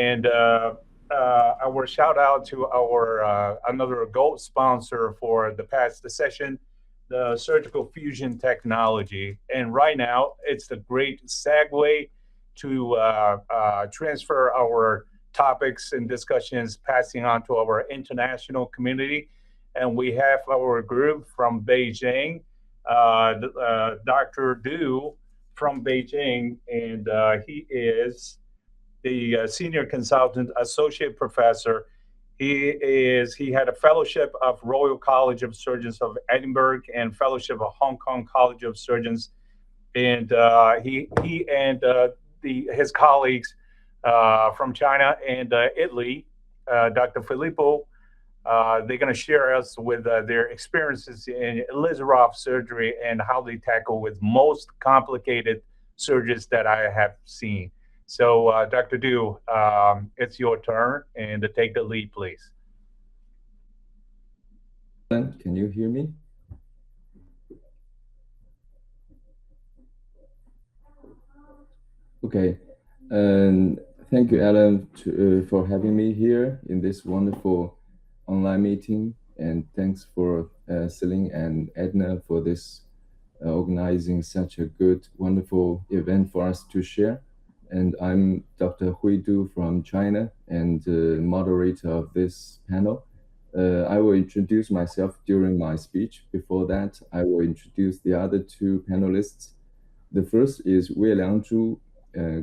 And our shout out to our another gold sponsor for the past session, the surgical fusion technology. And right now, it's a great segue to transfer our topics and discussions, passing on to our international community. And we have our group from Beijing, Dr. Du from Beijing, and he is the senior consultant, associate professor. He had a fellowship of Royal College of Surgeons of Edinburgh and fellowship of Hong Kong College of Surgeons. And he and his colleagues from China and Italy, Dr. Filippo, they're going to share us with their experiences in Ilizarov surgery and how they tackle with most complicated surgeries that I have seen. So, Dr. Du, it's your turn, and to take the lead, please. Can you hear me? Okay, and thank you, Alan, for having me here in this wonderful online meeting, and thanks for Selene and Edna for this organizing such a good, wonderful event for us to share. And I'm Dr. Hui Du from China and moderator of this panel. I will introduce myself during my speech. Before that, I will introduce the other two panelists. The first is Yue-Liang Zhu,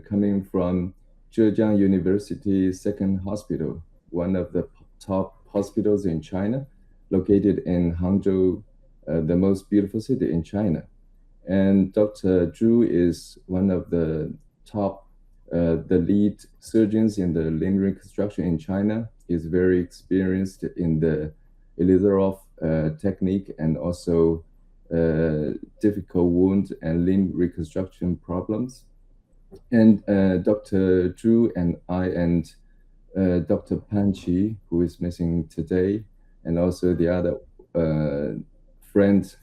coming from Zhejiang University Second Hospital, one of the top hospitals in China, located in Hangzhou, the most beautiful city in China. And Dr. Zhu is one of the top the lead surgeons in the limb reconstruction in China. Is very experienced in the Ilizarov technique and also difficult wound and limb reconstruction problems. And Dr. Zhu and I and Dr. Pan Qi, who is missing today, and also the other friend,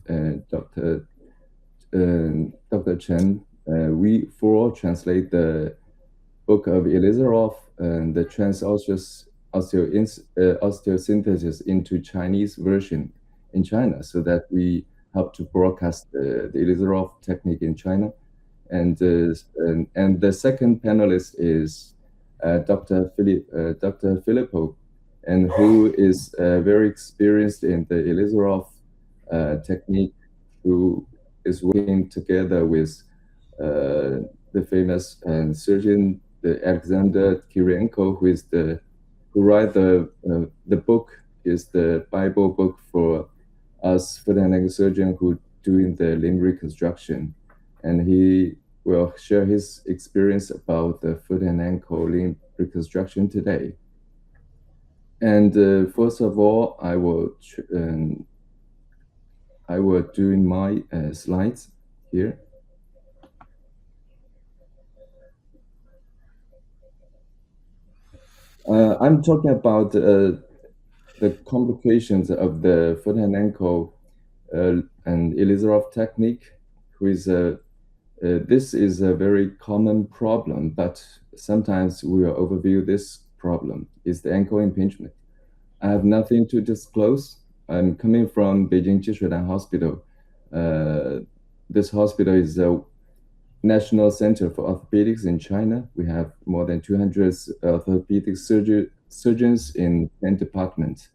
Dr. Chen, we four translate the book of Ilizarov and the osteosynthesis into Chinese version in China, so that we help to broadcast the Ilizarov technique in China. And the second panelist is Dr. Filippo, and who is very experienced in the Ilizarov technique, who is working together with the famous surgeon, the Alexander Kirienko, who write the book, is the Bible book for us foot and ankle surgeon who doing the limb reconstruction, and he will share his experience about the foot and ankle limb reconstruction today. And first of all, I will do my slides here. I'm talking about the complications of the foot and ankle and Ilizarov technique, this is a very common problem, but sometimes we will overview this problem, is the ankle impingement. I have nothing to disclose. I'm coming from Beijing Jishuidan Hospital. This hospital is a National Center for Orthopedics in China. We have more than 200 orthopedic surgeons in 10 departments.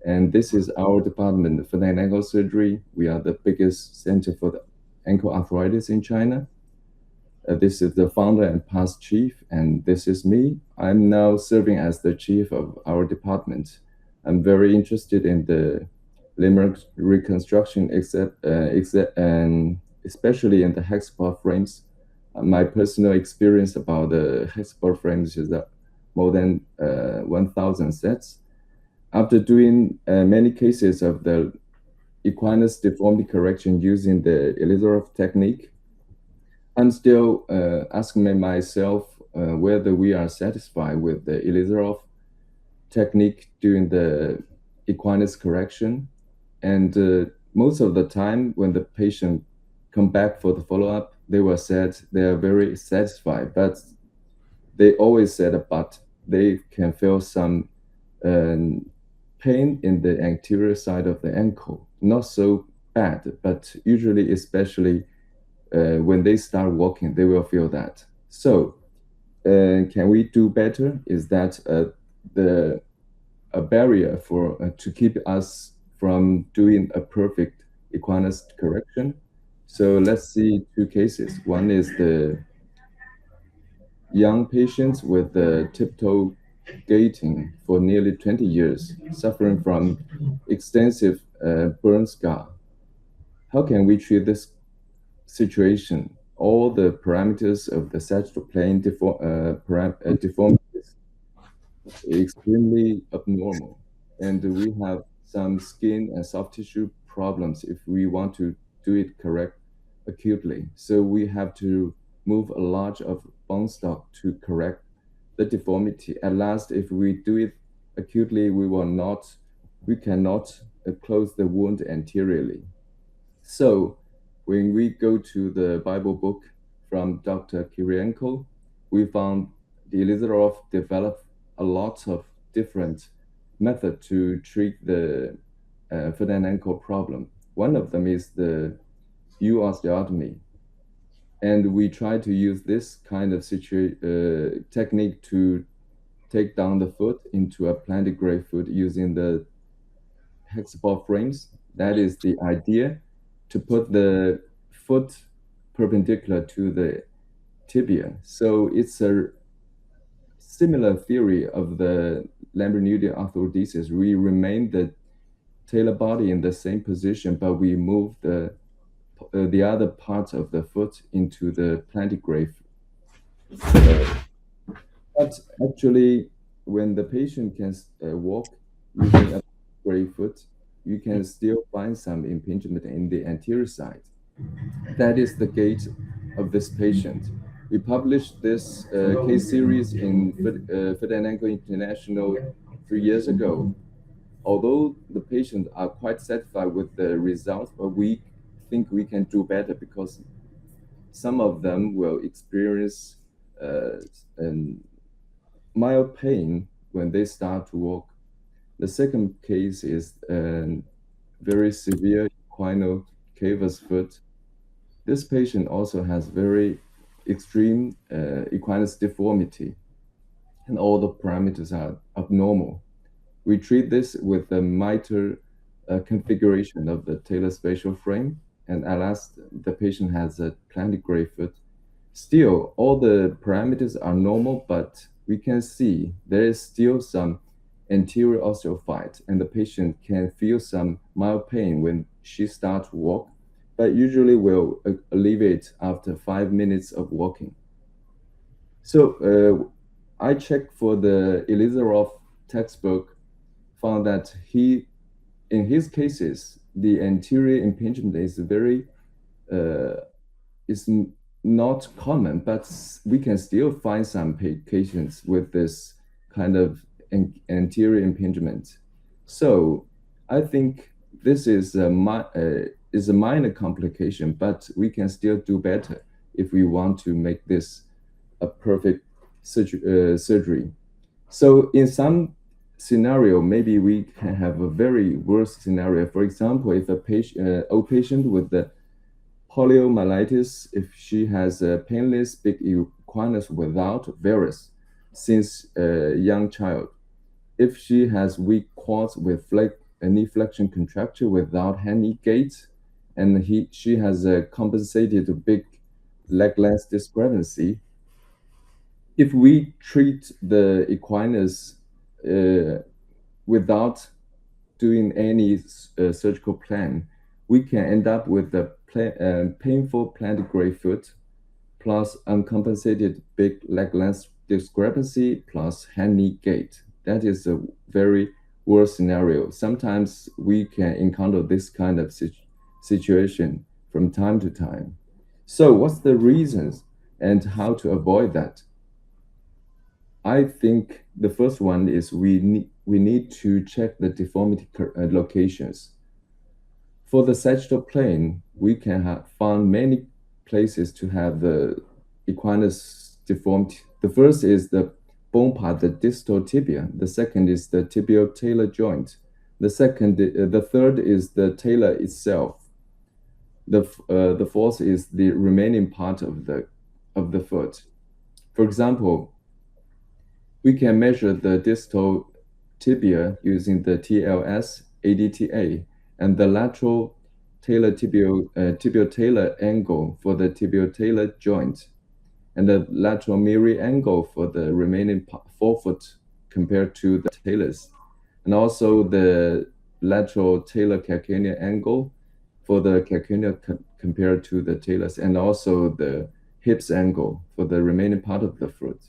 And this is our department, foot and ankle surgery. We are the biggest center for the ankle arthritis in China. This is the founder and past chief, and this is me. I'm now serving as the chief of our department. I'm very interested in the limb reconstruction, and especially in the hexapod frames. My personal experience about the hexapod frames is that more than 1,000 sets. After doing many cases of the equinus deformity correction using the Ilizarov technique, I'm still asking myself whether we are satisfied with the Ilizarov technique during the equinus correction. And most of the time when the patient come back for the follow-up, they were said they are very satisfied, but they always said a but. they can feel some pain in the anterior side of the ankle. Not so bad, but usually, especially when they start walking, they will feel that. So, can we do better? Is that the a barrier for to keep us from doing a perfect equinus correction? So let's see two cases. One is the young patients with the tiptoe gating for nearly 20 years, suffering from extensive burn scar. How can we treat this situation? All the parameters of the sagittal plane deformities extremely abnormal, and we have some skin and soft tissue problems if we want to do it correct acutely. So we have to move a lot of bone stock to correct the deformity. At last, if we do it acutely, we cannot close the wound anteriorly. So when we go to the Bible book from Dr. Kirienko, we found the Ilizarov developed a lot of different methods to treat the foot and ankle problem. One of them is the U osteotomy. And we try to use this kind of technique to take down the foot into a plantigrade foot using the hexapod frames. That is the idea, to put the foot perpendicular to the tibia. So it's a similar theory of the Lambert-Nudian arthrodesis. We remain the talar body in the same position, but we move the other part of the foot into the plantigrade. But actually, when the patient can walk using a plantigrade foot, you can still find some impingement in the anterior side. That is the gait of this patient. We published this case series in Foot and Ankle International 3 years ago. Although the patients are quite satisfied with the results, but we think we can do better because some of them will experience mild pain when they start to walk. The second case is very severe equino cavus foot. This patient also has very extreme equinus deformity, and all the parameters are abnormal. We treat this with the mitral configuration of the talar spatial frame, and at last, the patient has a plantigrade foot. Still, all the parameters are normal, but we can see there is still some anterior osteophyte, and the patient can feel some mild pain when she starts to walk, but usually will alleviate after 5 minutes of walking. So I checked for the Ilizarov textbook, found that in his cases, the anterior impingement is is not common, but we can still find some patients with this kind of anterior impingement. So I think this is a minor complication, but we can still do better if we want to make this a perfect surgery. So in some scenario, maybe we can have a very worst scenario. For example, if a old patient with the poliomyelitis, if she has a painless big equinus without varus since a young child, if she has weak quads with knee flexion contracture without hand-knee gait, and she has a compensated big leg length discrepancy, if we treat the equinus without doing any surgical plan, we can end up with a painful plantigrade foot plus uncompensated big leg length discrepancy plus hand-knee gait. That is a very worst scenario. Sometimes we can encounter this kind of situation from time to time. So what's the reasons and how to avoid that? I think the first one is we need to check the deformity locations. For the sagittal plane, we can find many places to have the equinus deformity. The first is the bone part, the distal tibia. The second is the tibial talar joint. The third is the talar itself. The fourth is the remaining part of the foot. For example, we can measure the distal tibia using the TLS ADTA and the lateral tibial talar angle for the tibial talar joint, and the lateral mirror angle for the remaining forefoot compared to the talus, and also the lateral talar calcaneal angle for the calcaneal compared to the talus, and also the hips angle for the remaining part of the foot.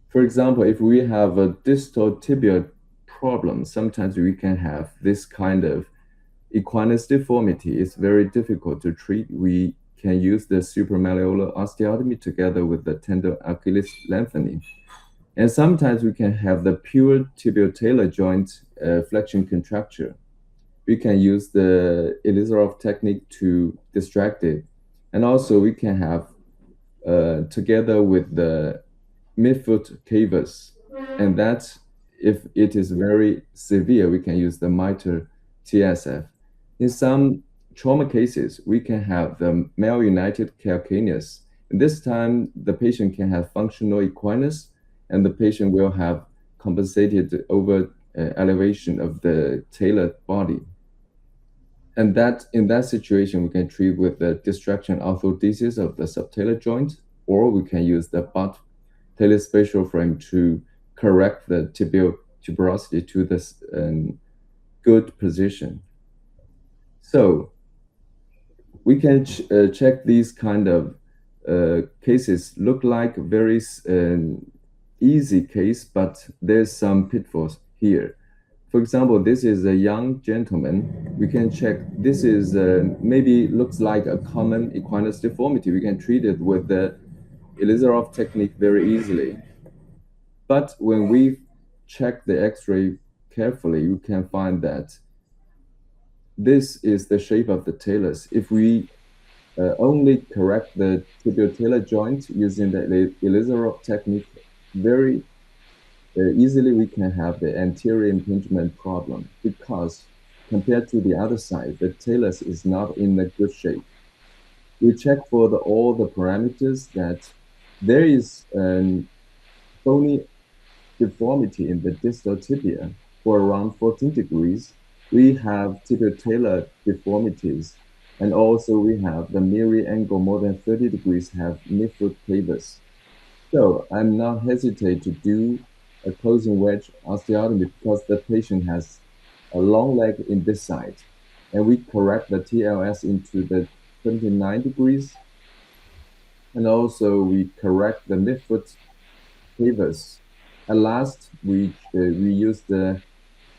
For example, if we have a distal tibial problem, sometimes we can have this kind of equinus deformity. It's very difficult to treat. We can use the supramalleolar osteotomy together with the tendon Achilles lengthening. And sometimes we can have the pure tibial talar joint flexion contracture. We can use the Ilizarov technique to distract it. And also we can have, together with the midfoot cavus, and that if it is very severe, we can use the mitral TSF. In some trauma cases, we can have the malunited calcaneus. And this time, the patient can have functional equinus, and the patient will have compensated over elevation of the talar body. And that in that situation, we can treat with the distraction orthodesis of the subtalar joint, or we can use the butt talar spatial frame to correct the tibial tuberosity to this good position. So we can check these kind of cases. Look like very easy case, but there's some pitfalls here. For example, this is a young gentleman. We can check. This is maybe looks like a common equinus deformity. We can treat it with the Ilizarov technique very easily. But when we check the X-ray carefully, you can find that this is the shape of the talus. If we only correct the tibial talar joint using the Ilizarov technique, very easily we can have the anterior impingement problem, because compared to the other side, the talus is not in a good shape. We check for all the parameters that there is bony deformity in the distal tibia for around 14 degrees. We have tibial talar deformities, and also we have the mirror angle more than 30 degrees have midfoot cavus. So I'm not hesitate to do a closing wedge osteotomy because the patient has a long leg in this side, and we correct the TLS into the 29 degrees, and also we correct the midfoot cavus. At last, we use the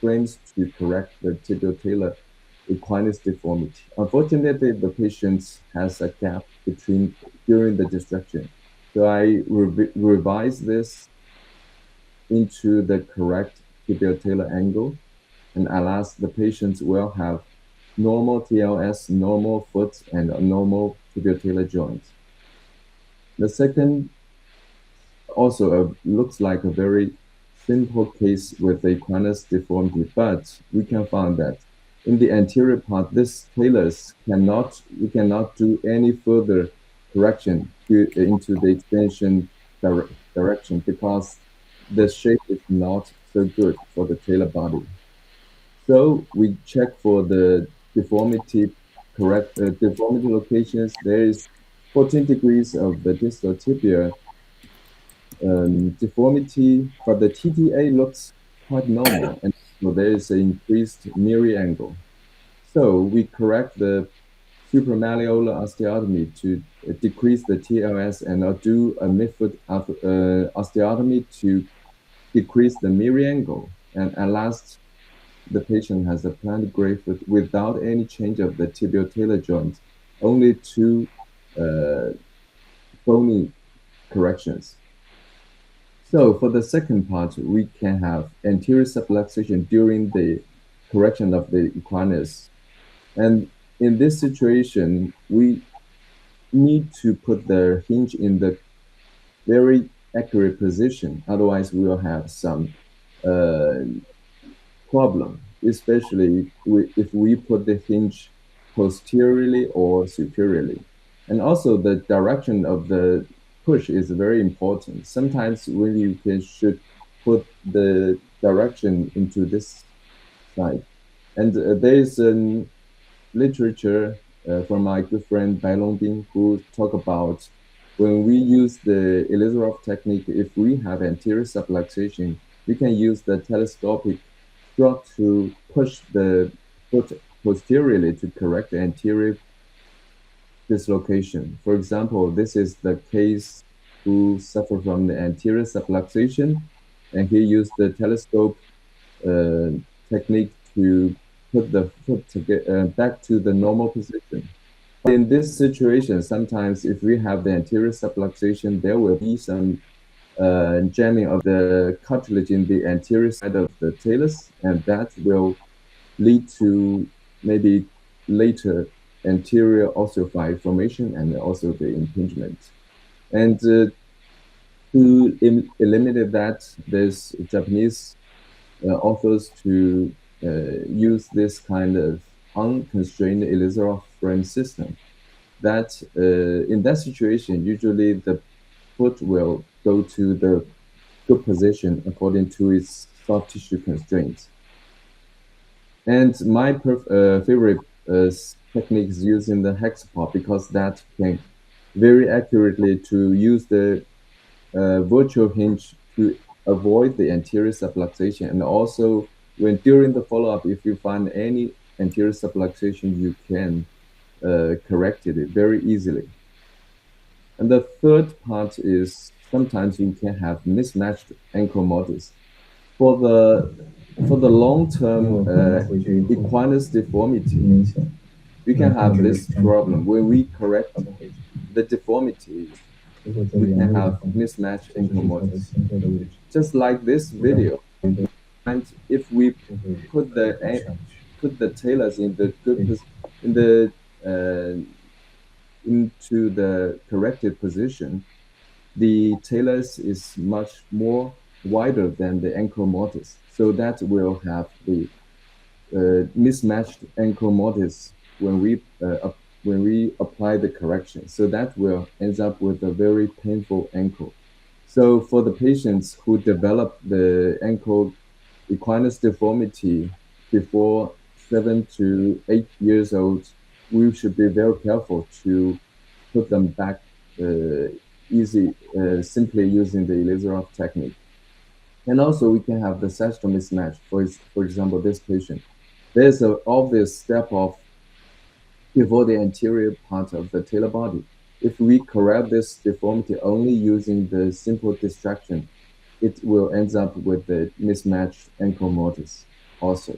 frames to correct the tibial talar equinus deformity. Unfortunately, the patient has a gap during the distraction. So I revise this into the correct tibial talar angle, and at last the patients will have normal TLS, normal foot, and a normal tibial talar joint. The second also looks like a very simple case with the equinus deformity, but we can find that in the anterior part, this talus we cannot do any further correction into the extension direction because the shape is not so good for the talar body. So we check for the deformity locations. There is 14 degrees of the distal tibia deformity, but the TTA looks quite normal, and so there is an increased mirror angle. So we correct the supramalleolar osteotomy to decrease the TLS, and I'll do a midfoot osteotomy to decrease the mirror angle. And at last, the patient has a planted gray foot without any change of the tibial talar joint, only two bony corrections. So for the second part, we can have anterior subluxation during the correction of the equinus. And in this situation, we need to put the hinge in the very accurate position. Otherwise, we will have some problem, especially if we put the hinge posteriorly or superiorly. And also the direction of the push is very important. Sometimes when you should put the direction into this side. And there is a literature from my good friend Bai Longbing who talk about when we use the Ilizarov technique, if we have anterior subluxation, we can use the telescopic strut to push the foot posteriorly to correct the anterior dislocation. For example, this is the case who suffered from the anterior subluxation, and he used the telescope technique to put the foot back to the normal position. In this situation, sometimes if we have the anterior subluxation, there will be some jamming of the cartilage in the anterior side of the talus, and that will lead to maybe later anterior osteophyte formation and also the impingement. And to eliminate that, there's Japanese authors to use this kind of unconstrained Ilizarov frame system. That in that situation, usually the foot will go to the good position according to its soft tissue constraints. And my favorite technique is using the hexapod because that can very accurately to use the virtual hinge to avoid the anterior subluxation. And also when during the follow-up, if you find any anterior subluxation, you can correct it very easily. And the third part is sometimes you can have mismatched ankle models. For the long-term equinus deformity, we can have this problem. When we correct the deformity, we can have mismatched ankle models. Just like this video, and if we put the talus in the good into the corrected position, the talus is much more wider than the ankle mortise. So that will have the mismatched ankle mortise when we apply the correction. So that will end up with a very painful ankle. So for the patients who develop the ankle equinus deformity before 7 to 8 years old, we should be very careful to put them back simply using the Ilizarov technique. And also we can have the sagittal mismatch. For example, this patient, there's an obvious step off before the anterior part of the talar body. If we correct this deformity only using the simple distraction, it will end up with the mismatched ankle mortise also.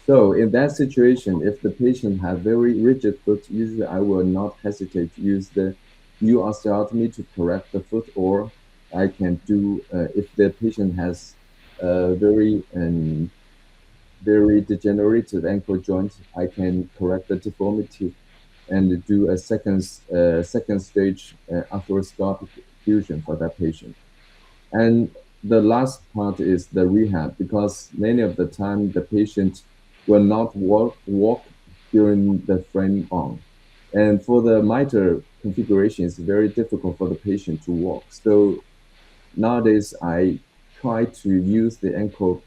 So in that situation, if the patient has very rigid foot, usually I will not hesitate to use the new osteotomy to correct the foot, or I can do, if the patient has very degenerative ankle joint, I can correct the deformity and do a second stage arthroscopic fusion for that patient. And the last part is the rehab, because many of the time the patient will not walk during the frame on. And for the mitral configuration, it's very difficult for the patient to walk. So nowadays, I try to use the ankle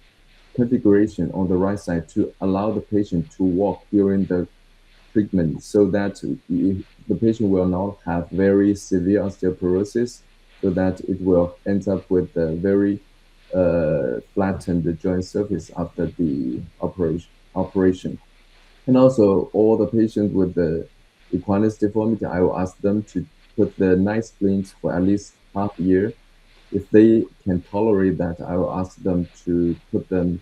configuration on the right side to allow the patient to walk during the treatment, so that the patient will not have very severe osteoporosis, so that it will end up with a very flattened joint surface after the operation. And also, all the patients with the equinus deformity, I will ask them to put the night splints for at least half a year. If they can tolerate that, I will ask them to put them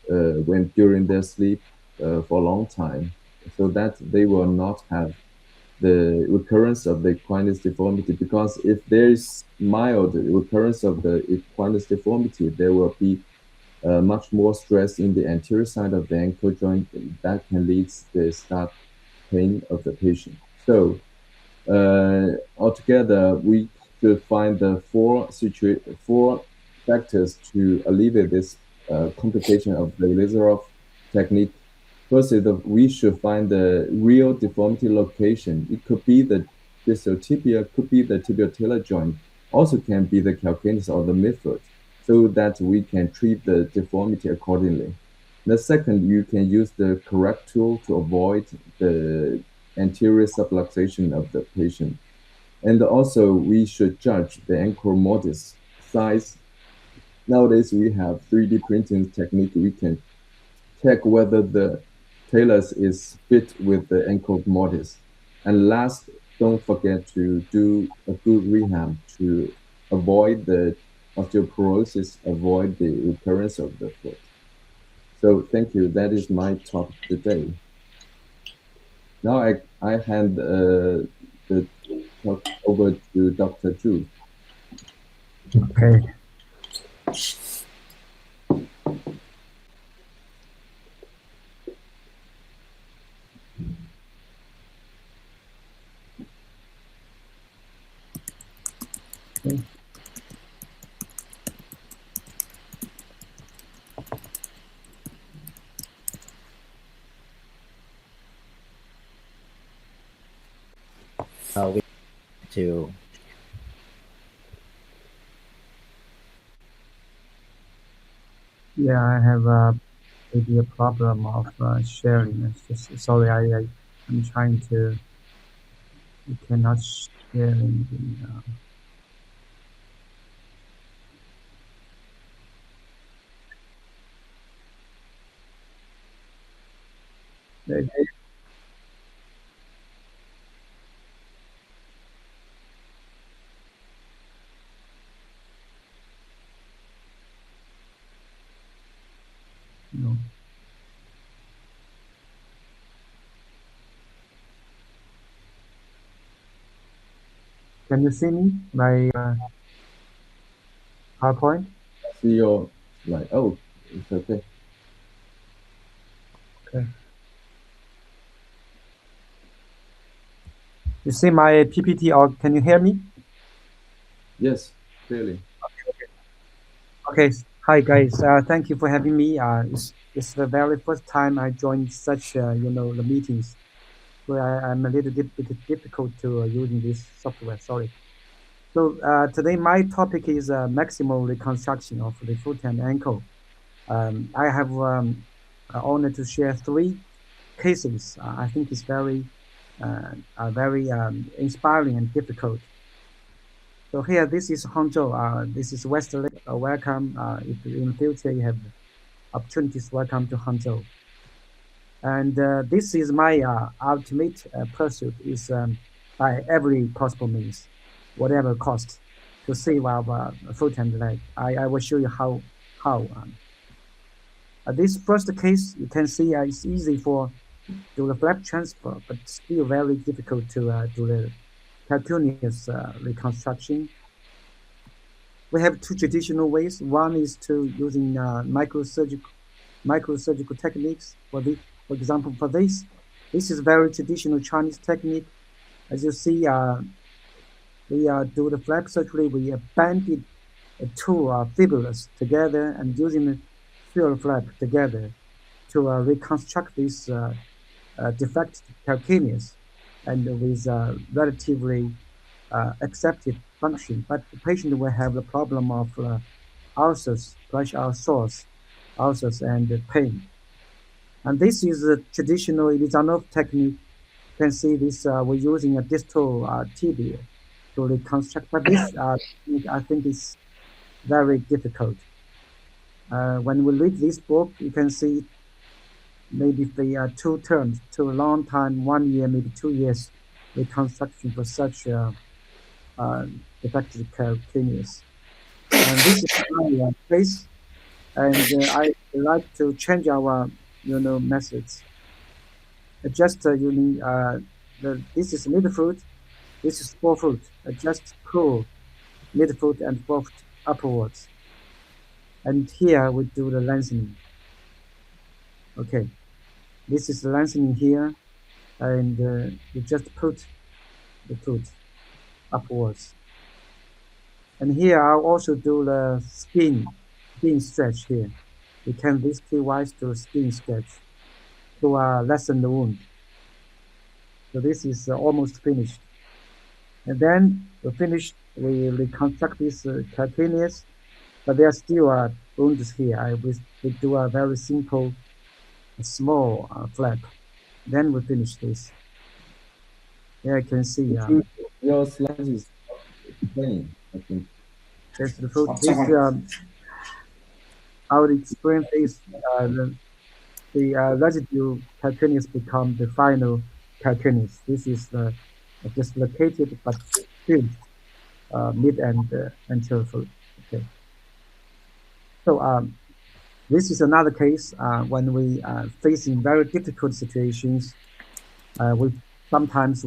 during their sleep for a long time, so that they will not have the recurrence of the equinus deformity. Because if there is mild recurrence of the equinus deformity, there will be much more stress in the anterior side of the ankle joint, and that can lead to the start pain of the patient. So altogether, we should find the four factors to alleviate this complication of the Ilizarov technique. First is that we should find the real deformity location. It could be the distal tibia, could be the tibial-talar joint, also can be the calcaneus or the midfoot, so that we can treat the deformity accordingly. The second, you can use the correct tool to avoid the anterior subluxation of the patient. And also, we should judge the ankle modis size. Nowadays, we have 3D printing technique. We can check whether the talus is fit with the ankle modis. And last, don't forget to do a good rehab to avoid the osteoporosis, avoid the recurrence of the foot. So thank you. That is my talk today. Now I hand the talk over to Dr. Zhu. Okay. We to yeah, I have maybe a problem of sharing. It's just sorry, I'm trying to. You cannot share in the. No. Can you see me? My PowerPoint? See your slide. Oh, it's okay. Okay. You see my PPT, or can you hear me? Yes, clearly. Okay. Hi guys. Thank you for having me. It's the very first time I joined such the meetings, where I'm a little bit difficult to using this software. Sorry. So today my topic is maximal reconstruction of the foot and ankle. I have honor to share 3 cases. I think it's very inspiring and difficult. So here, this is Hangzhou. This is Westerly. Welcome. If in the future you have opportunities, welcome to Hangzhou. And this is my ultimate pursuit is by every possible means, whatever cost, to save our foot and leg. I will show you how. This first case, you can see it's easy for do the flap transfer, but still very difficult to do the calcaneus reconstruction. We have 2 traditional ways. One is to using microsurgical techniques. For example, for this is very traditional Chinese technique. As you see, we do the flap surgery. We banded 2 fibulas together and using the fibular flap together to reconstruct this defected calcaneus, and with relatively accepted function. But the patient will have the problem of ulcers, pressure sores, ulcers, and pain. And this is a traditional Ilizarov technique. You can see this, we're using a distal tibia to reconstruct, but this I think is very difficult. When we read this book, you can see maybe the 2 terms, 2 long time, 1 year, maybe 2 years reconstruction for such defective calcaneus. And this is my case, and I like to change our methods. Just using this is midfoot, this is forefoot. Just pull midfoot and forefoot upwards, and here we do the lengthening. Okay, this is lengthening here, and you just put the foot upwards. And here I'll also do the skin stretch here. We can this key-wise do skin stretch to lessen the wound. So this is almost finished. And then we reconstruct this calcaneus, but there are still wounds here. We do a very simple, small flap. Then we finish this. Here I can see. Your slide is plain, I think. There's the foot. This I would explain this. The residue calcaneus become the final calcaneus. This is dislocated but filled mid and anterior foot. Okay. So this is another case when we facing very difficult situations. We sometimes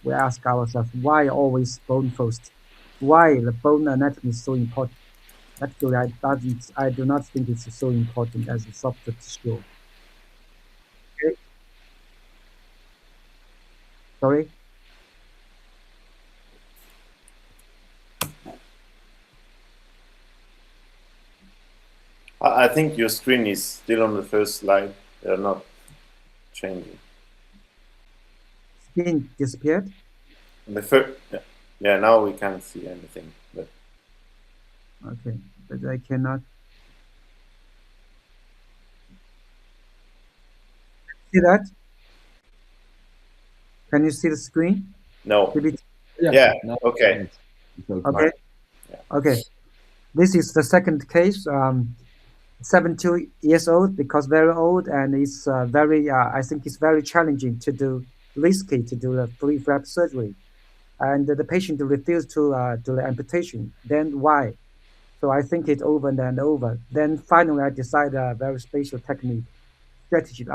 ask ourselves why always bone first? Why the bone anatomy is so important? Actually, I do not think it's so important as a soft tissue. Okay. Sorry. I think your screen is still on the first slide. They're not changing. Skin disappeared? The first, yeah, now we can't see anything. But okay, but I cannot see that. Can you see the screen? no. Yeah. Okay. Okay. Okay. This is the second case. 72 years old, because very old, and it's very. I think it's very challenging to do, risky to do the free flap surgery, and the patient refused to do the amputation. Then why? So I think it over and over. Then finally, I decided a very special technique, strategy.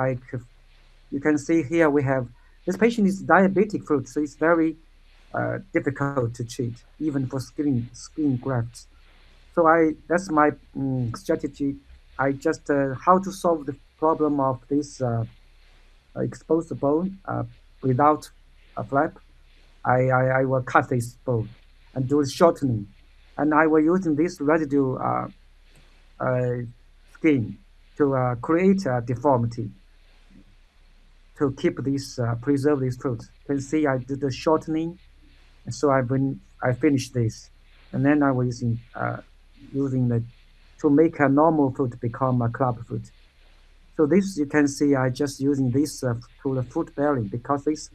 You can see here we have this patient is diabetic foot, so it's very difficult to treat, even for skin grafts. So that's my strategy. I just how to solve the problem of this exposed bone without a flap. I will cut this bone and do shortening, and I will using this residue skin to create a deformity to keep this preserve this foot. You can see I did the shortening, so I finished this, and then I was using the to make a normal foot become a club foot. So this you can see I just using this to the foot bearing, because this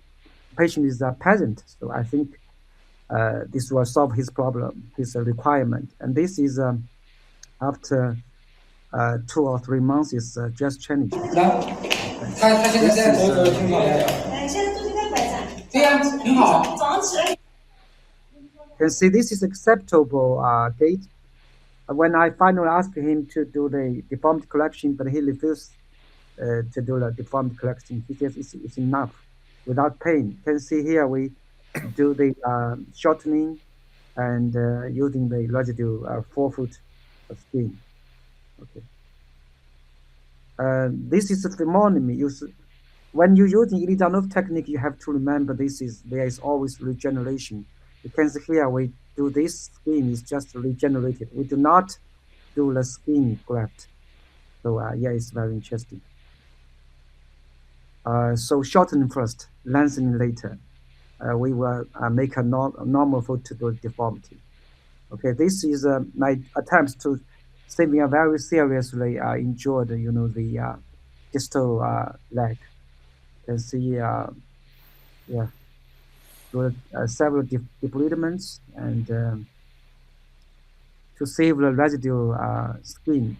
patient is a peasant. So I think this will solve his problem, his requirement. And this is after 2 or 3 months is just changed. You can see this is acceptable gait. When I finally asked him to do the deformity correction, but he refused to do the deformity correction. He says it's enough without pain. You can see here we do the shortening and using the residue 4 foot of skin. Okay. This is a femonomy. When you're using Ilizarov technique, you have to remember there is always regeneration. You can see here we do this skin is just regenerated. We do not do the skin graft. So yeah, it's very interesting. So shorten first, lengthening later. We will make a normal foot to do deformity. Okay, this is my attempt to saving a very seriously injured, the distal leg. You can see, yeah, several debridements and to save the residual skin,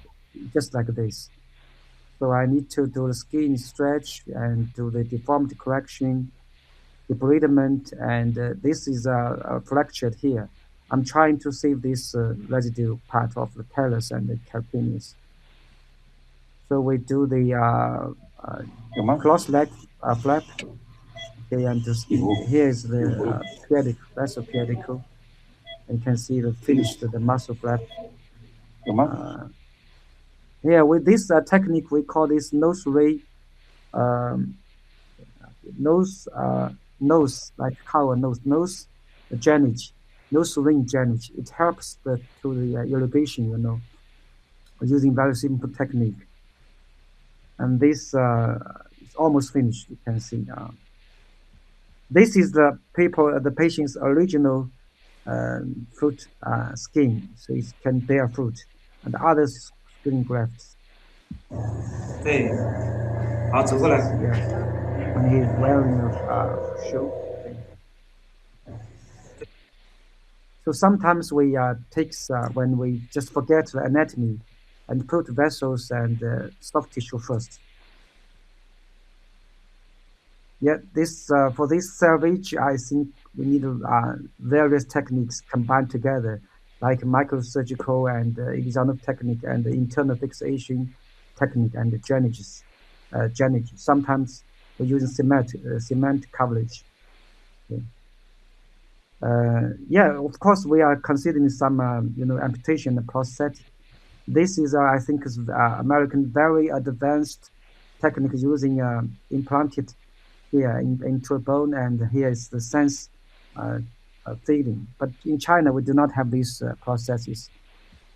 just like this. So I need to do the skin stretch and do the deformity correction, debridement, and this is fractured here. I'm trying to save this residue part of the talus and the calcaneus. So we do the cross leg flap. Okay, and here is the vessel pedicle. You can see the finished the muscle flap. Here with this technique, we call this nose ray, nose like cow nose drainage. no syringe drainage. It helps to the irrigation, using very simple technique. And this is almost finished. You can see. This is the patient's original fruit skin, so it can bear fruit, and the others skin grafts. 对，好，走过来。 Yeah, when he's wearing a shoe. So sometimes we takes when we just forget the anatomy and put vessels and soft tissue first. Yeah, this for this salvage, I think we need various techniques combined together, like microsurgical and Ilizarov technique and the internal fixation technique and the drainages. Sometimes we're using cement coverage. Okay. Yeah, of course, we are considering some, amputation and prosthetic. This is, I think, is American very advanced technique using implanted here into a bone, and here is the sense feeling. But in China, we do not have these processes.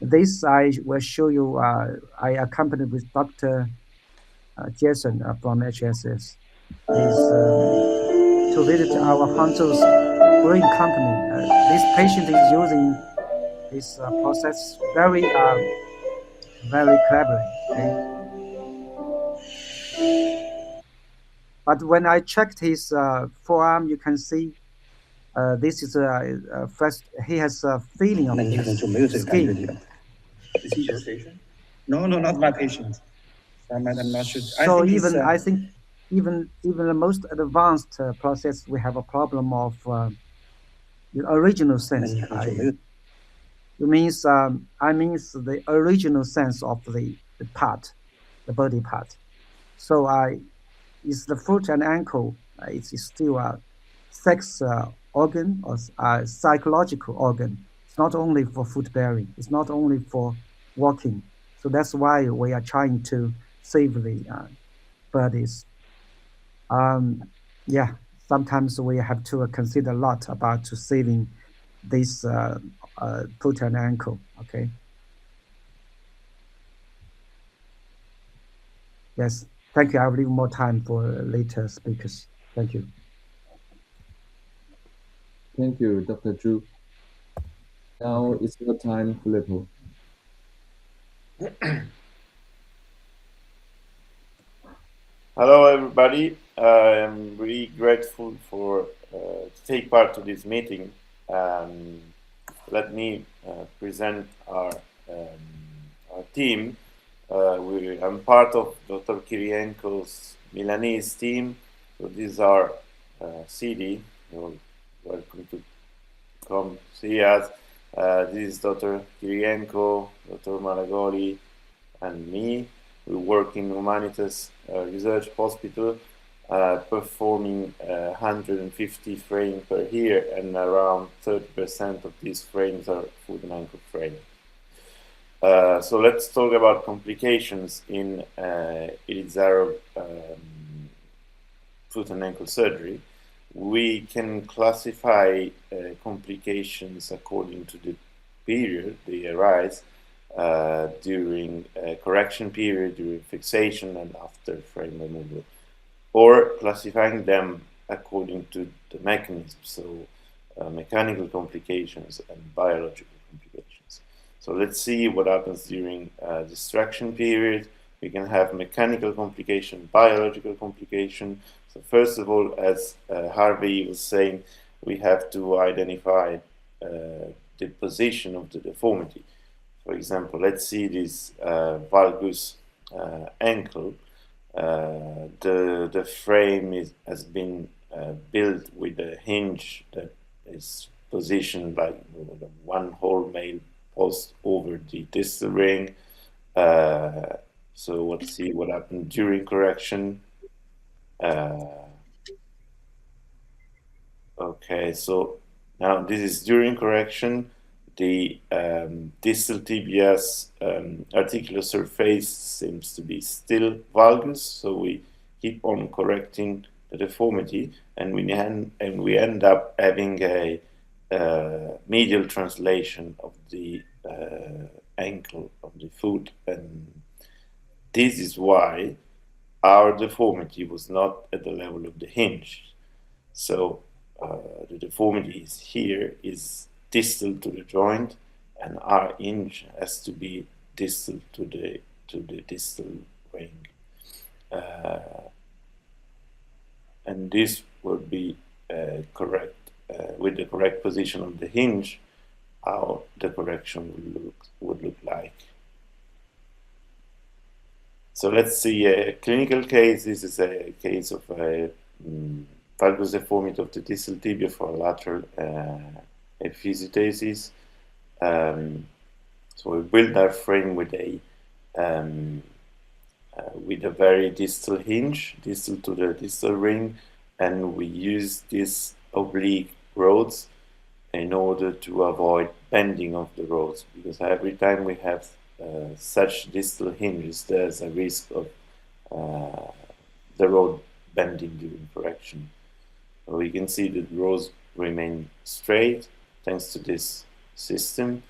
This I will show you. I accompanied with Dr. Jason from HSS. To visit our Hangzhou's brain company. This patient is using this process very cleverly. Okay? But when I checked his forearm, you can see this is first. He has a feeling of his skin. Is he your patient? No, not my patient. I'm not sure. So I think even the most advanced process, we have a problem of the original sense. It means I means the original sense of the part, the body part. So is the foot and ankle. It's still a sex organ or a psychological organ. It's not only for foot bearing. It's not only for walking. So that's why we are trying to save the bodies. Yeah, sometimes we have to consider a lot about saving this foot and ankle. Okay. Yes. Thank you. I will leave more time for later speakers. Thank you. Thank you, Dr. Zhu. Now it's your time, Filippo. Hello, everybody. I'm really grateful for to take part to this meeting. Let me present our team. I'm part of Dr. Kirienko's Milanese team. So this is our CD. You're welcome to come see us. This is Dr. Kirienko, Dr. Malagoli, and me. We work in Humanitas Research Hospital, performing 150 frames per year, and around 30% of these frames are foot and ankle frames. So let's talk about complications in Ilizarov foot and ankle surgery. We can classify complications according to the period they arise during correction period, during fixation, and after frame removal, or classifying them according to the mechanism, so mechanical complications and biological complications. So let's see what happens during distraction period. We can have mechanical complication, biological complication. So first of all, as Harvey was saying, we have to identify the position of the deformity. For example, let's see this valgus ankle. The frame has been built with a hinge that is positioned like one whole male post over the distal ring. So let's see what happened during correction. Okay, so now this is during correction. The distal tibia's articular surface seems to be still valgus, so we keep on correcting the deformity, and we end up having a medial translation of the ankle of the foot, and this is why our deformity was not at the level of the hinge. So the deformity is here, is distal to the joint, and our hinge has to be distal to the distal ring, and this would be correct with the correct position of the hinge. How the correction would look like. So let's see a clinical case. This is a case of a valgus deformity of the distal tibia for lateral epiphysiotasis. So we build our frame with a very distal hinge, distal to the distal ring, and we use these oblique rods in order to avoid bending of the rods, because every time we have such distal hinges, there's a risk of the rod bending during correction. We can see that the rods remain straight thanks to this system,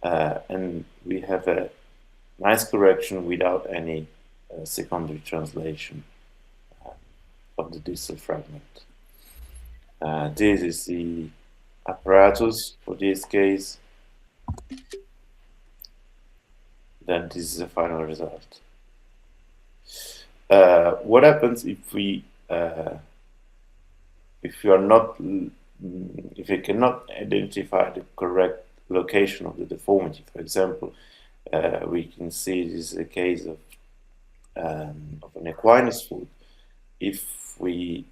and we have a nice correction without any secondary translation of the distal fragment. This is the apparatus for this case. Then this is the final result. What happens if we cannot identify the correct location of the deformity? For example, we can see this is a case of an equinus foot. If we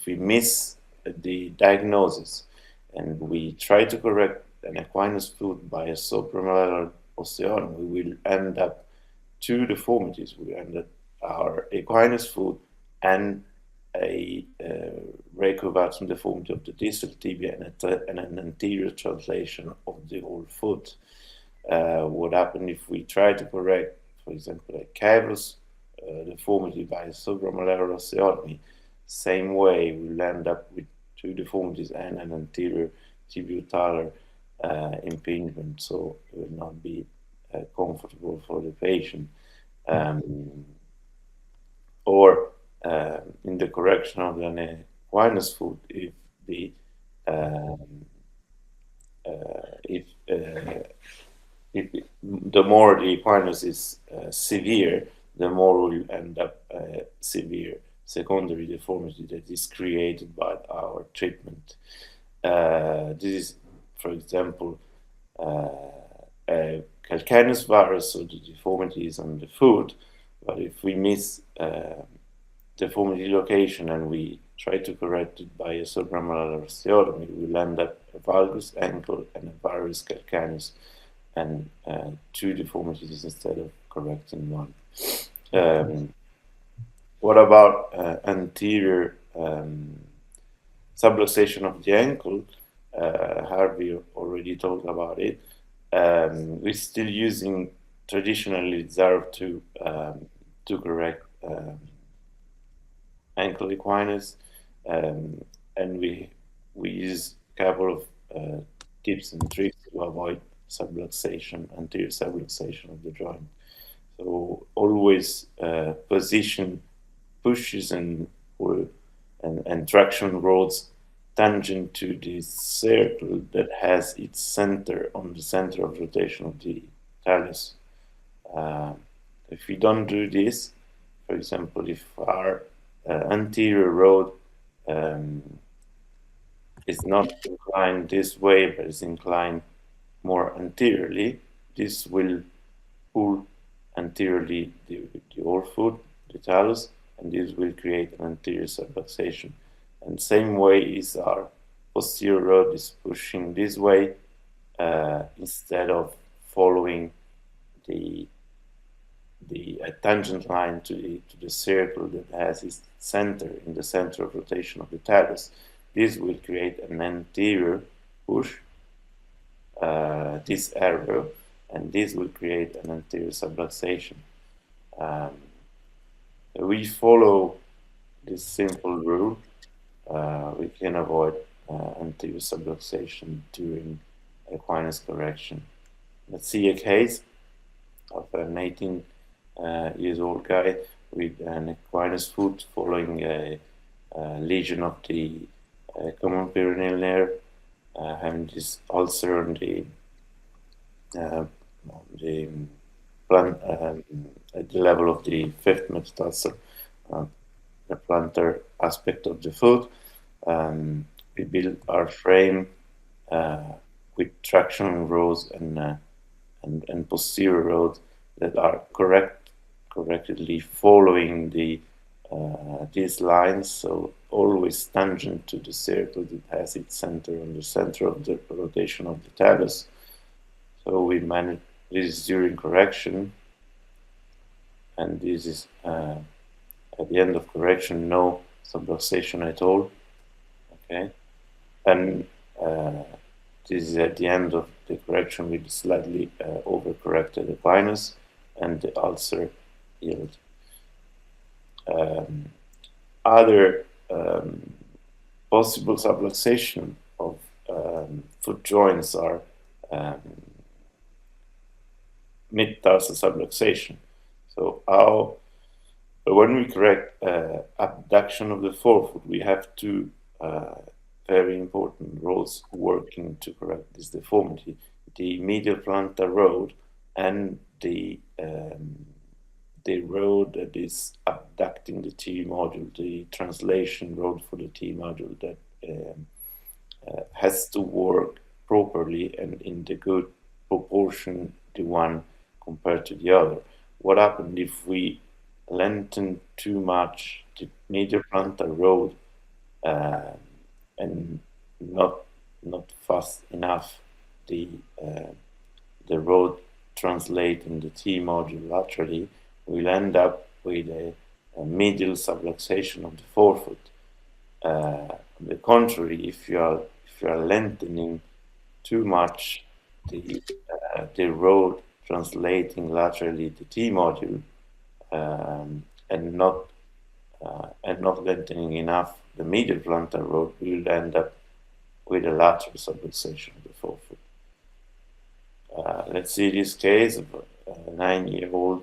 miss the diagnosis and we try to correct an equinus foot by a supramalleolar osteotomy, we will end up two deformities. We end up our equinus foot and a recurvatum deformity of the distal tibia and an anterior translation of the whole foot. What happens if we try to correct, for example, a cavus deformity by a supramalleolar osteotomy? Same way, we'll end up with two deformities and an anterior tibiotalar impingement, so it will not be comfortable for the patient. Or in the correction of an equinus foot, if the more the equinus is severe, the more we'll end up severe secondary deformity that is created by our treatment. This is, for example, a calcaneus varus, so the deformity is on the foot, but if we miss deformity location and we try to correct it by a supramalleolar osteotomy, we'll end up a valgus ankle and a varus calcaneus, and two deformities instead of correcting one. What about anterior subluxation of the ankle? Harvey already talked about it. We're still using traditionally Ilizarov to correct ankle equinus, and we use a couple of tips and tricks to avoid subluxation, anterior subluxation of the joint. So always position pushes and traction rods tangent to this circle that has its center on the center of rotation of the talus. If we don't do this, for example, if our anterior rod is not inclined this way but is inclined more anteriorly, this will pull anteriorly the whole foot, the talus, and this will create an anterior subluxation. And same way is our posterior rod is pushing this way instead of following the tangent line to the circle that has its center in the center of rotation of the talus. This will create an anterior push, this arrow, and this will create an anterior subluxation. We follow this simple rule. We can avoid anterior subluxation during equinus correction. Let's see a case of an 18 years old guy with an equinus foot following a lesion of the common peroneal nerve, having this ulcer on at the level of the fifth metatarsal, the plantar aspect of the foot. We built our frame with traction rods and posterior rods that are correctly following these lines, so always tangent to the circle that has its center on the center of the rotation of the talus. So we manage this during correction, and this is at the end of correction, no subluxation at all. Okay, and this is at the end of the correction with slightly overcorrected equinus and the ulcer healed. Other possible subluxation of foot joints are mid-tarsal subluxation. So when we correct abduction of the forefoot, we have two very important rods working to correct this deformity: the medial plantar rod and the rod that is abducting the T module, the translation rod for the T module that has to work properly and in the good proportion, the one compared to the other. What happens if we lengthen too much the medial plantar rod and not fast enough the rod translating the T module laterally? We'll end up with a medial subluxation of the forefoot. On the contrary, if you are lengthening too much the rod translating laterally the T module and not lengthening enough the medial plantar rod, we'll end up with a lateral subluxation of the forefoot. Let's see this case of a 9-year-old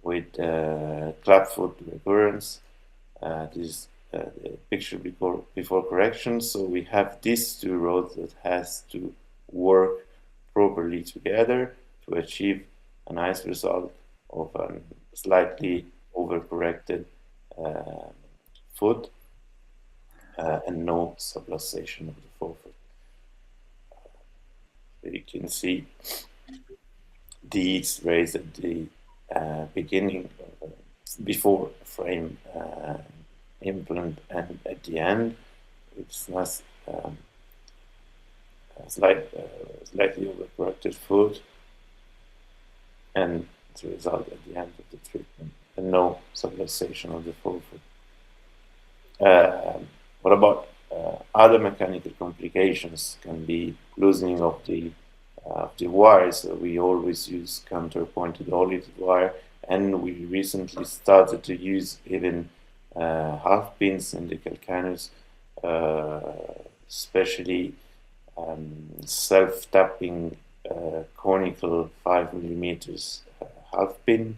with clubfoot recurrence. This is the picture before correction. So we have these two rods that has to work properly together to achieve a nice result of a slightly overcorrected foot and no subluxation of the forefoot. You can see the X-rays at the beginning, before frame implant, and at the end. It's nice, slightly overcorrected foot, and the result at the end of the treatment, and no subluxation of the forefoot. What about other mechanical complications? Can be loosening of the wire. So we always use counterpointed olive wire, and we recently started to use even half pins in the calcaneus, especially self-tapping conical 5 millimeters half pin,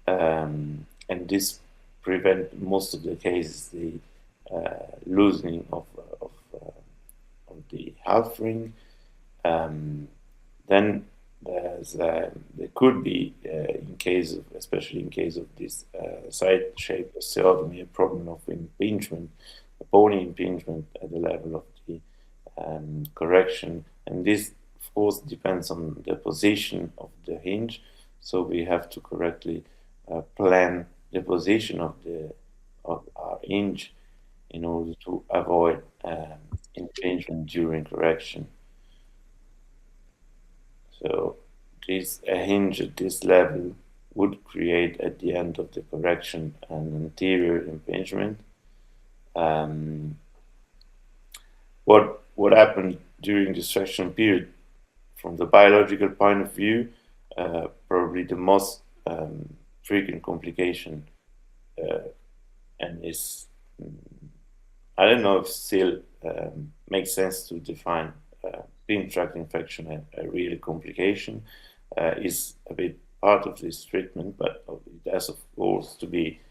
and this prevent most of the cases the loosening of the half ring. Then there could be, especially in case of this side-shaped osteotomy, a problem of impingement, a bony impingement at the level of the correction, and this, of course, depends on the position of the hinge. So we have to correctly plan the position of our hinge in order to avoid impingement during correction. So a hinge at this level would create at the end of the correction an anterior impingement. What happened during the extraction period, from the biological point of view, probably the most frequent complication and is I don't know if still makes sense to define pin tract infection a real complication. Is a bit part of this treatment, but it has, of course, to be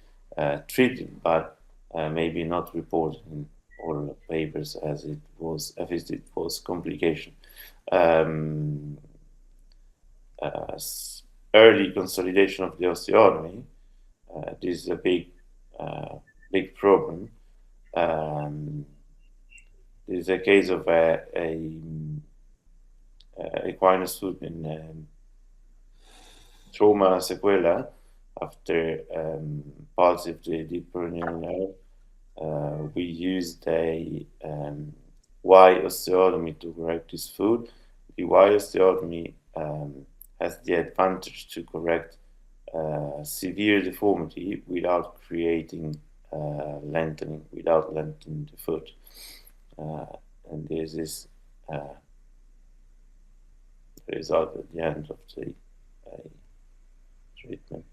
treated, but maybe not reported in all papers as it was complication. Early consolidation of the osteotomy. This is a big problem. This is a case of a equinus foot in trauma sequela after pulse of the deep peroneal nerve. We used a Y osteotomy to correct this foot. The Y osteotomy has the advantage to correct severe deformity without creating lengthening, without lengthening the foot. And this is the result at the end of the treatment.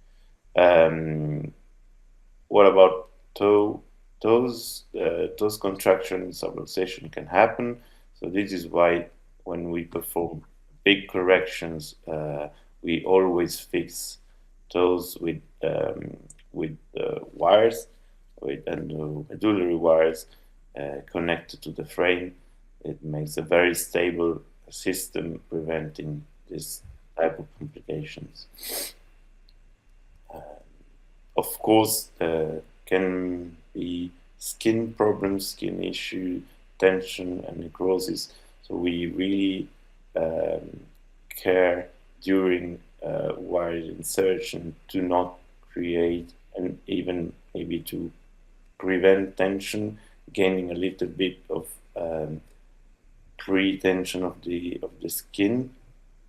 What about toes contraction and subluxation can happen. So this is why when we perform big corrections, we always fix toes with wires, with medullary wires connected to the frame. It makes a very stable system, preventing this type of complications. Of course, can be skin problems, skin issue, tension, and necrosis. So we really care during wire insertion to not create, and even maybe to prevent tension, gaining a little bit of pre-tension of the skin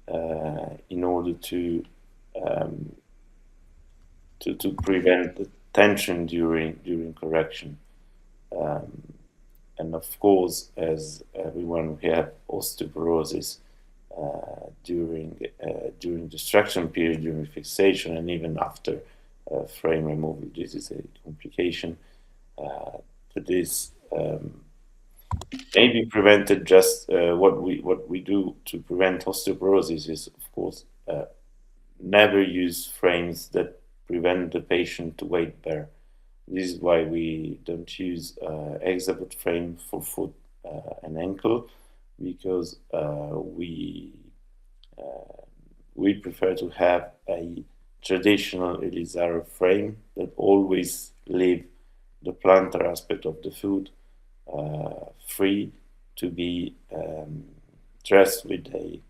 in order to prevent the tension during correction. And of course, as everyone, we have osteoporosis during the extraction period, during fixation, and even after frame removal. This is a complication that is maybe prevented. Just what we do to prevent osteoporosis is, of course, never use frames that prevent the patient to weight bear. This is why we don't use hexapod frame for foot and ankle, because we prefer to have a traditional Ilizarov frame that always leave the plantar aspect of the foot free to be dressed with a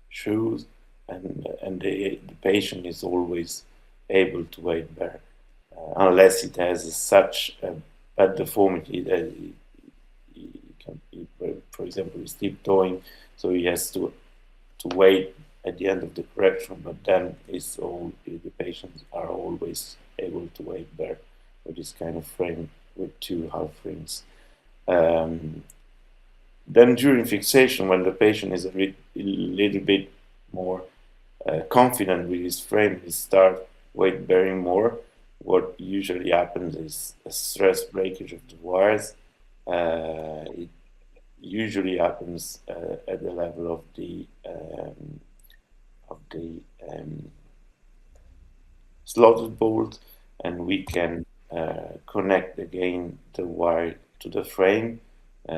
shoes, and the patient is always able to weight bear, unless it has such a bad deformity that for example, is tiptoeing, so he has to wait at the end of the correction, but then the patients are always able to weight bear with this kind of frame with two half rings. Then during fixation, when the patient is a little bit more confident with his frame, he start weight bearing more. What usually happens is a stress breakage of the wires. It usually happens at the level of the slotted bolt, and we can connect again the wire to the frame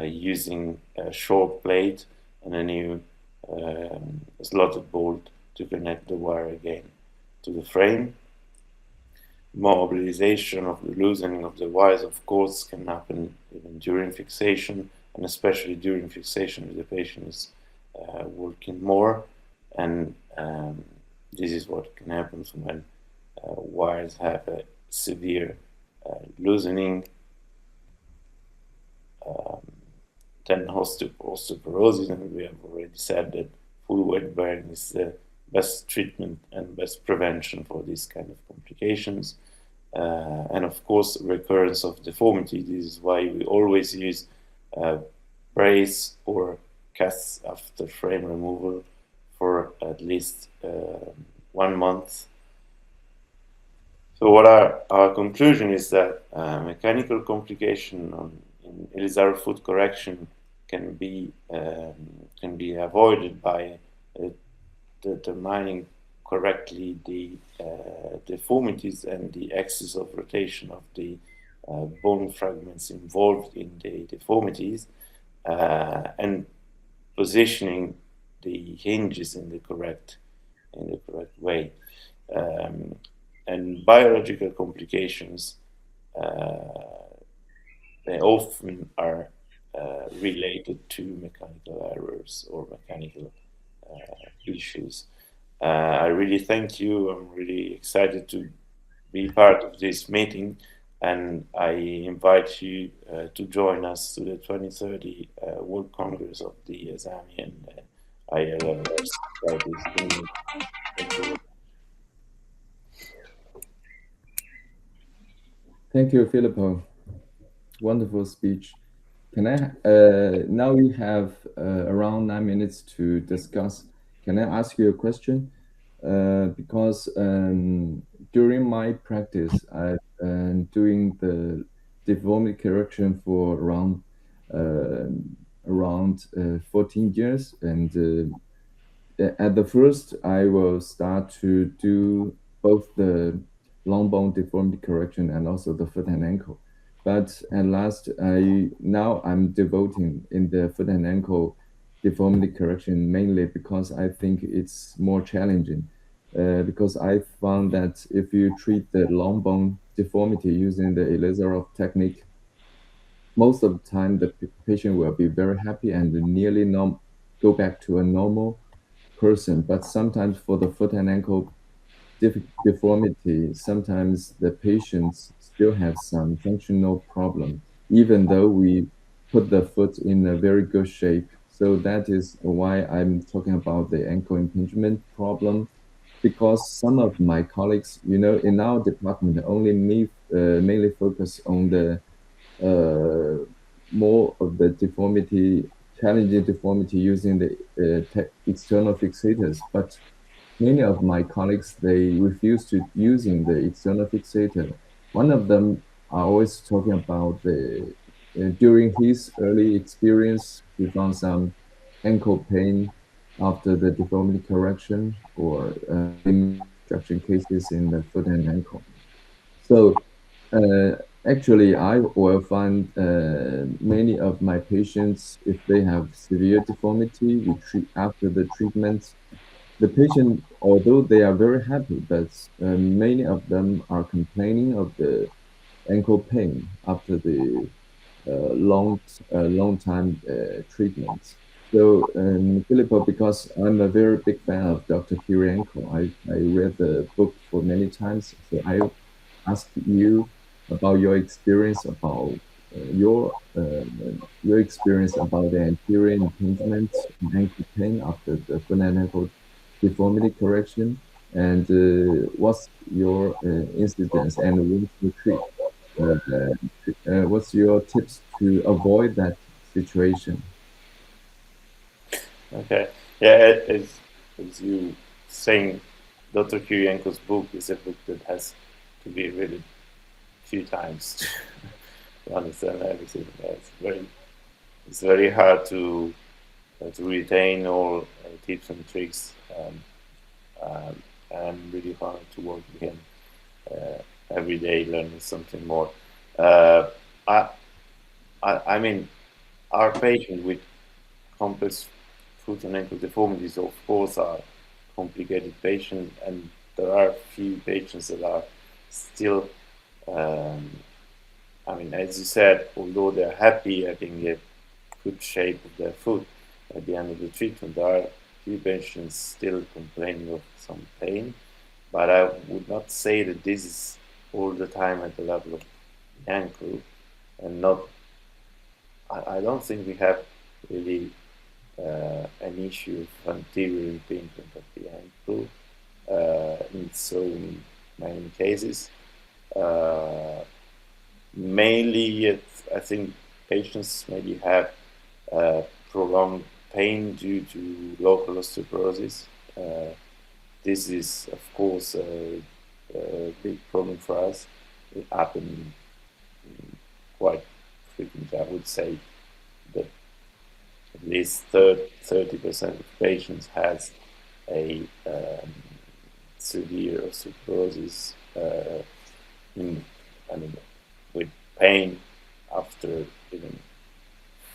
using a short plate and a new slotted bolt to connect the wire again to the frame. Mobilization of the loosening of the wires, of course, can happen even during fixation, and especially during fixation if the patient is working more, and this is what can happen when wires have a severe loosening. Then osteoporosis, and we have already said that full weight bearing is the best treatment and best prevention for these kind of complications. And of course, recurrence of deformity. This is why we always use brace or casts after frame removal for at least 1 month. So what our conclusion is that mechanical complication in Ilizarov foot correction can be avoided by determining correctly the deformities and the axis of rotation of the bone fragments involved in the deformities, and positioning the hinges in the correct way. And biological complications, they often are related to mechanical errors or mechanical issues. I really thank you. I'm really excited to be part of this meeting, and I invite you to join us to the 2030 World Congress of the Azami and ILO. Thank you, Filippo. Wonderful speech. Can I, now we have around 9 minutes to discuss. Can I ask you a question? Because during my practice, I've been doing the deformity correction for around 14 years. And at the first, I will start to do both the long bone deformity correction and also the foot and ankle. But at last, now I'm devoting in the foot and ankle deformity correction mainly because I think it's more challenging. Because I found that if you treat the long bone deformity using the Ilizarov technique, most of the time the patient will be very happy and nearly go back to a normal person. But sometimes for the foot and ankle deformity, sometimes the patients still have some functional problem, even though we put the foot in a very good shape. So that is why I'm talking about the ankle impingement problem, because some of my colleagues, in our department, only mainly focus on the more of the deformity, challenging deformity using the external fixators. But many of my colleagues, they refuse to using the external fixator. One of them are always talking about during his early experience, he found some ankle pain after the deformity correction or reconstruction cases in the foot and ankle. So actually, I will find many of my patients, if they have severe deformity, we treat after the treatment. The patient, although they are very happy, but many of them are complaining of the ankle pain after the long time treatment. So, Filippo, because I'm a very big fan of Dr. Kirienko, I read the book for many times. So I ask you about your experience about your experience about the anterior impingement and ankle pain after the foot and ankle deformity correction, and what's your incidence and what you treat? What's your tips to avoid that situation? Okay, yeah, as you saying, Dr. Kirienko's book is a book that has to be read a few times to understand everything. It's very hard to retain all tips and tricks. I'm really honored to work with him every day, learning something more. I mean, our patients with complex foot and ankle deformities, of course, are complicated patients, and there are few patients that are still, I mean, as you said, although they're happy having a good shape of their foot at the end of the treatment, there are few patients still complaining of some pain, but I would not say that this is all the time at the level of the ankle, and not. I don't think we have really an issue of anterior impingement of the ankle in so many cases. Mainly, I think patients maybe have prolonged pain due to local osteoporosis. This is, of course, a big problem for us. It happened quite frequently. I would say that at least 30% of patients has a severe osteoporosis with pain after even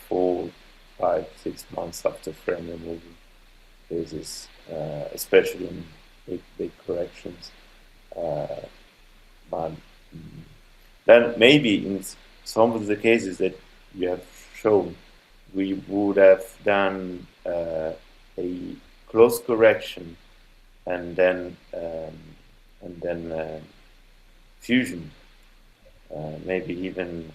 4, 5, 6 months after frame removal. This is especially in big corrections. But then maybe in some of the cases that you have shown, we would have done a close correction and then fusion, maybe even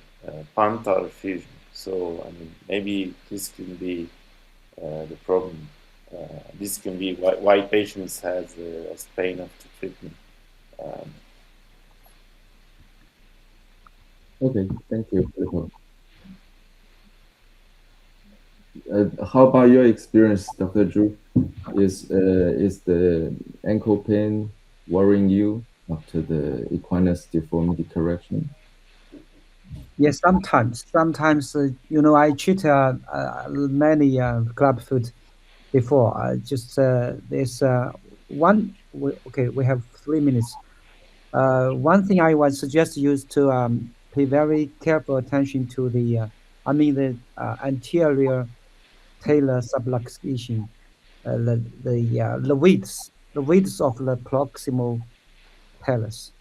plantar fusion. So maybe this can be the problem. This can be why patients has pain after treatment. Okay, thank you, Filippo. How about your experience, Dr. Zhu? Is the ankle pain worrying you after the equinus deformity correction? Yes, sometimes. I treat many clubfoot before. There's one. We have 3 minutes. One thing I would suggest you is to pay very careful attention to the anterior talar subluxation, the width of the proximal talus.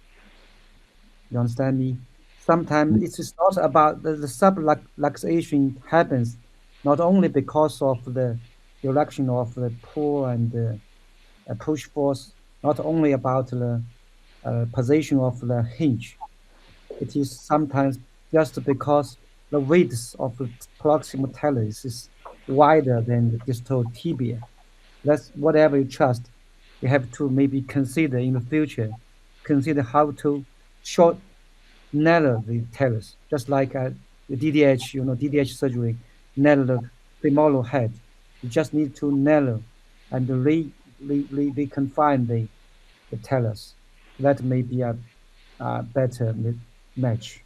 You understand me? Sometimes it is not about the subluxation happens not only because of the direction of the pull and push force, not only about the position of the hinge. It is sometimes just because the width of the proximal talus is wider than the distal tibia. That's whatever you trust. You have to maybe consider in the future, consider how to narrow the talus, just like the DDH, DDH surgery, narrow the femoral head. You just need to narrow and reconfine the talus. That may be a better match.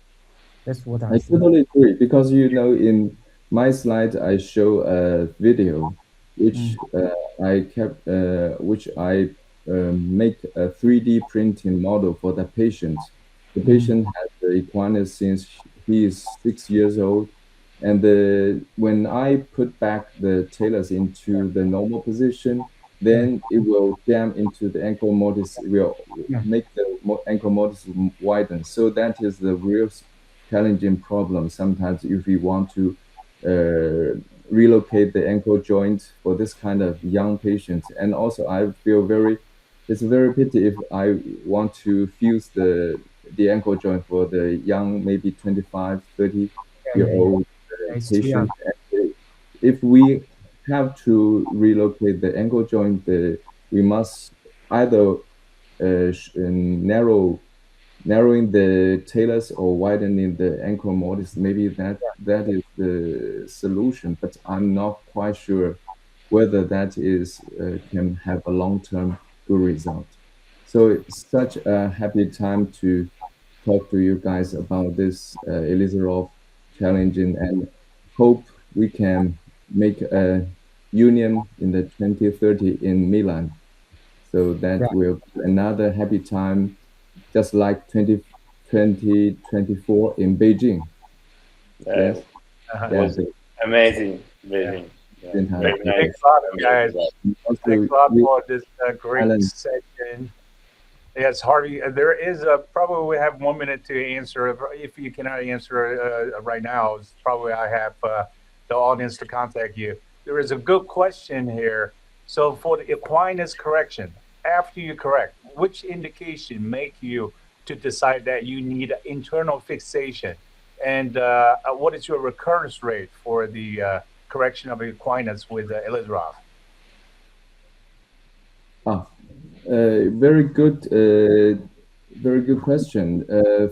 That's what I think. Totally agree, because in my slide I show a video which I make a 3D printing model for the patient. The patient has the equinus since he is 6 years old, and when I put back the talus into the normal position, then it will jam into the ankle mortise. It will make the ankle mortise widen. So that is the real challenging problem sometimes if we want to relocate the ankle joint for this kind of young patients. And also I feel it's very pity if I want to fuse the ankle joint for the young, maybe 25, 30-year-old patient. If we have to relocate the ankle joint, we must either narrowing the talus or widening the ankle mortise. Maybe that is the solution, but I'm not quite sure whether that is can have a long-term good result. So it's such a happy time to talk to you guys about this Ilizarov challenging, and hope we can make a union in the 2030 in Milan. So that will be another happy time, just like 2024 in Beijing. Yes. Was amazing. Thanks a lot, guys. Thanks a lot for this great session. Yes, Harvey, there is probably we have 1 minute to answer. If you cannot answer right now, probably I have the audience to contact you. There is a good question here. So for the equinus correction, after you correct, which indication make you to decide that you need internal fixation? And what is your recurrence rate for the correction of equinus with Ilizarov? Very good question.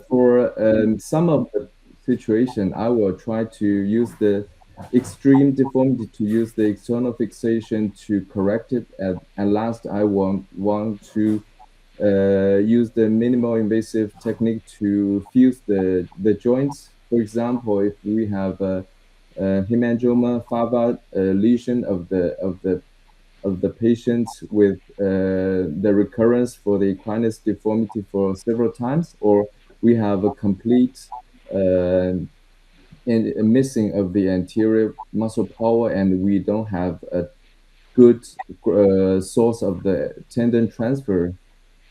For some of the situation, I will try to use the extreme deformity to use the external fixation to correct it. And last, I want to use the minimal invasive technique to fuse the joints. For example, if we have a hemangioma fava lesion of the patient with the recurrence for the equinus deformity for several times, or we have a complete and missing of the anterior muscle power, and we don't have a good source of the tendon transfer,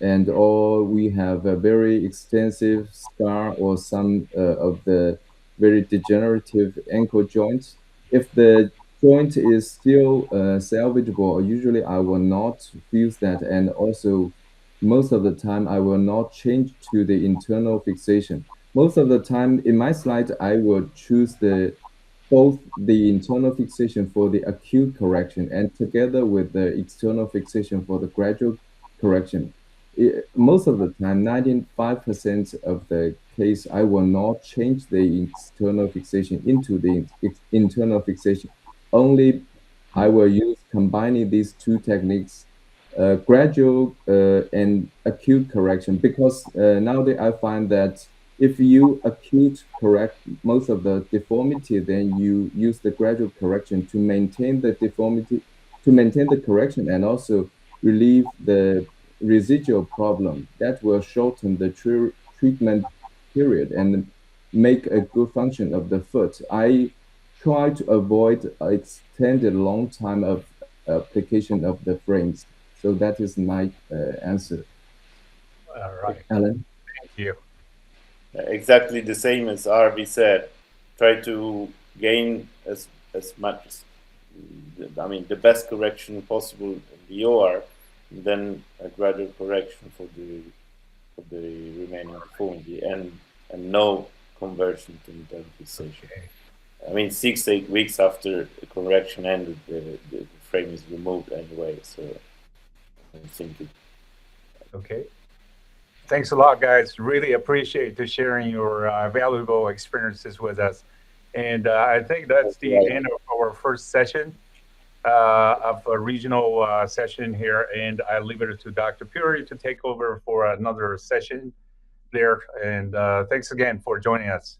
and or we have a very extensive scar or some of the very degenerative ankle joints. If the joint is still salvageable, usually I will not fuse that, and also most of the time I will not change to the internal fixation. Most of the time in my slide, I will choose both the internal fixation for the acute correction and together with the external fixation for the gradual correction. Most of the time, 95% of the case, I will not change the external fixation into the internal fixation. Only I will use combining these two techniques, gradual and acute correction, because nowadays I find that if you acute correct most of the deformity, then you use the gradual correction to maintain the deformity, to maintain the correction, and also relieve the residual problem. That will shorten the treatment period and make a good function of the foot. I try to avoid extended long time of application of the frames. So that is my answer. All right. Alan? Thank you. Exactly the same as Arvi said. Try to gain as much, I mean, the best correction possible in the OR, and then a gradual correction for the remaining deformity, and no conversion to internal fixation. Okay. I mean, 6 to 8 weeks after the correction ended, the frame is removed anyway. So I think it. Okay. Thanks a lot, guys. Really appreciate you sharing your valuable experiences with us. And I think that's the end of our first session of a regional session here. And I leave it to Dr. Puri to take over for another session there. And thanks again for joining us.